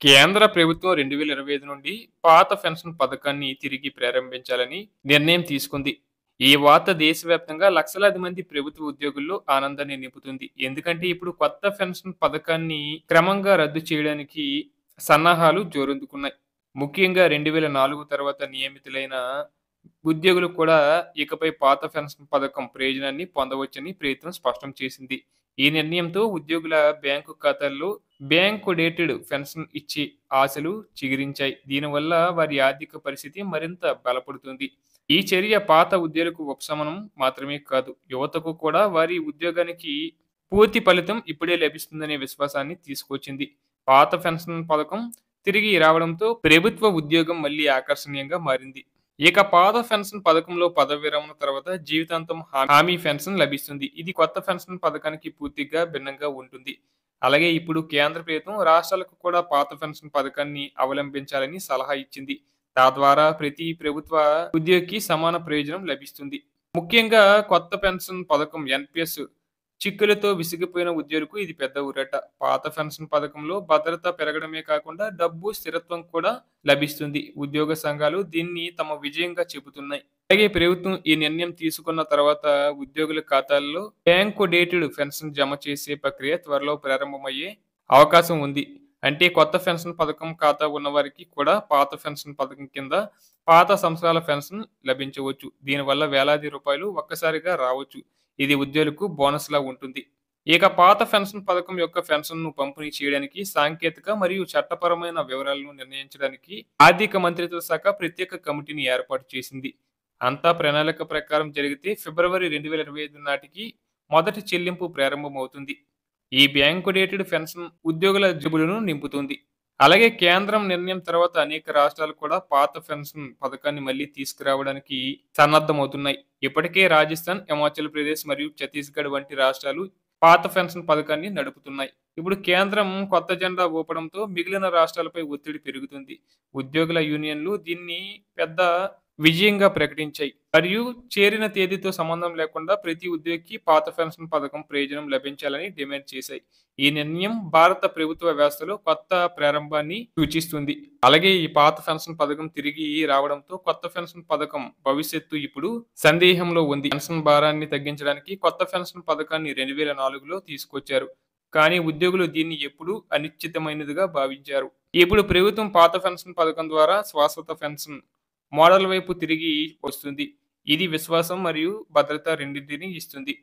కేంద్ర ప్రభుత్వం 2025 నుండి పాత పెన్షన్ పథకాన్ని తిరిగి ప్రారంభించాలని నిర్ణయం తీసుకుంది. ఈ వార్త దేశవ్యాప్తంగా లక్షలాది మంది ప్రభుత్వ ఉద్యోగుల్లో ఆనందాన్ని నింపుతుంది. ఎందుకంటే ఇప్పుడు కొత్త పెన్షన్ పథకాన్ని క్రమంగా రద్దు చేయడానికి సన్నాహాలు జోరందుకున్నాయి. ముఖ్యంగా 2004 తర్వాత నియమితులైన ఉద్యోగులు కూడా ఇకపై పాత పెన్షన్ పథకం ప్రయోజనాన్ని పొందవచ్చని ప్రభుత్వం స్పష్టం చేసింది. ఈ నిర్ణయంతో ఉద్యోగుల బ్యాంకు ఖాతాల్లో బ్యాంకు డేటెడ్ పెన్షన్ ఇచ్చే ఆశలు చిగురించాయి. దీనివల్ల వారి ఆర్థిక పరిస్థితి మరింత బలపడుతుంది. ఈ చర్య పాత ఉద్యోగులకు ఉపశమనం మాత్రమే కాదు, యువతకు కూడా వారి ఉద్యోగానికి పూర్తి ఫలితం ఇప్పుడే లభిస్తుందనే విశ్వాసాన్ని తీసుకొచ్చింది. పాత పెన్షన్ పథకం తిరిగి రావడంతో ప్రభుత్వ ఉద్యోగం మళ్ళీ ఆకర్షణీయంగా మారింది. ఇక పాత పెన్షన్ పథకంలో పదవి విరమణ తర్వాత జీవితాంతం హామీ పెన్షన్ లభిస్తుంది. ఇది కొత్త పెన్షన్ పథకానికి పూర్తిగా భిన్నంగా ఉంటుంది. అలాగే ఇప్పుడు కేంద్ర ప్రభుత్వం రాష్ట్రాలకు కూడా పాత పెన్షన్ పథకాన్ని అవలంబించాలని సలహా ఇచ్చింది. తద్వారా ప్రతి ప్రభుత్వ ఉద్యోగికి సమాన ప్రయోజనం లభిస్తుంది. ముఖ్యంగా కొత్త పెన్షన్ పథకం ఎన్‌పిఎస్ చిక్కులతో విసిగిపోయిన ఉద్యోగులకు ఇది పెద్ద ఊరట. పాత పెన్షన్ పథకంలో భద్రత పెరగడమే కాకుండా డబ్బు స్థిరత్వం కూడా లభిస్తుంది. ఉద్యోగ సంఘాలు దీన్ని తమ విజయంగా చెబుతున్నాయి. అలాగే ప్రభుత్వం ఈ నిర్ణయం తీసుకున్న తర్వాత ఉద్యోగుల ఖాతాల్లో బ్యాంకు డేటెడ్ పెన్షన్ జమ చేసే ప్రక్రియ త్వరలో ప్రారంభమయ్యే అవకాశం ఉంది. అంటే కొత్త పెన్షన్ పథకం ఖాతా ఉన్నవారికి కూడా పాత పెన్షన్ పథకం కింద పాత సంవత్సరాల పెన్షన్ లభించవచ్చు. దీనివల్ల వేలాది రూపాయలు ఒక్కసారిగా రావచ్చు. ఇది ఉద్యోగులకు బోనస్‌లా ఉంటుంది. ఇక పాత పెన్షన్ పథకం యొక్క పెన్షన్‌ను పంపిణీ చేయడానికి సాంకేతిక మరియు చట్టపరమైన వివరాలను నిర్ణయించడానికి ఆర్థిక మంత్రిత్వ శాఖ ప్రత్యేక కమిటీని ఏర్పాటు చేసింది. అంతా ప్రణాళిక ప్రకారం జరిగితే ఫిబ్రవరి 2025 నాటికి మొదటి చెల్లింపు ప్రారంభమవుతుంది. ఈ బ్యాంకు డేటెడ్ పెన్షన్ ఉద్యోగుల జేబులను నింపుతుంది. అలాగే కేంద్రం నిర్ణయం తర్వాత అనేక రాష్ట్రాలు కూడా పాత పెన్షన్ పథకాన్ని మళ్ళీ తీసుకురావడానికి సన్నద్ధమవుతున్నాయి. ఇప్పటికే రాజస్థాన్, హిమాచల్ ప్రదేశ్ మరియు ఛత్తీస్‌గఢ్ వంటి రాష్ట్రాలు పాత పెన్షన్ పథకాన్ని నడుపుతున్నాయి. ఇప్పుడు కేంద్రం కొత్త జెండా ఊపడంతో మిగిలిన రాష్ట్రాలపై ఒత్తిడి పెరుగుతుంది. ఉద్యోగుల యూనియన్లు దీన్ని పెద్ద విజయంగా ప్రకటించాయి మరియు చేరిన తేదీతో సంబంధం లేకుండా ప్రతి ఉద్యోగికి పాత పెన్షన్ పథకం ప్రయోజనం లభించాలని డిమాండ్ చేశాయి. ఈ నిర్ణయం భారత ప్రభుత్వ వ్యవస్థలో కొత్త ప్రారంభాన్ని సూచిస్తుంది. అలాగే ఈ పాత పెన్షన్ పథకం తిరిగి రావడంతో కొత్త పెన్షన్ పథకం భవిష్యత్తు ఇప్పుడు సందేహంలో ఉంది. పెన్షన్ భారాన్ని తగ్గించడానికి కొత్త పెన్షన్ పథకాన్ని 2004లో తీసుకొచ్చారు. కానీ ఉద్యోగులు దీన్ని ఎప్పుడూ అనిశ్చితమైనదిగా భావించారు. ఇప్పుడు ప్రభుత్వం పాత పెన్షన్ పథకం ద్వారా శాశ్వత పెన్షన్ మోడల్ వైపు తిరిగి వస్తుంది. ఇది విశ్వాసం మరియు భద్రత రెండింటినీ ఇస్తుంది.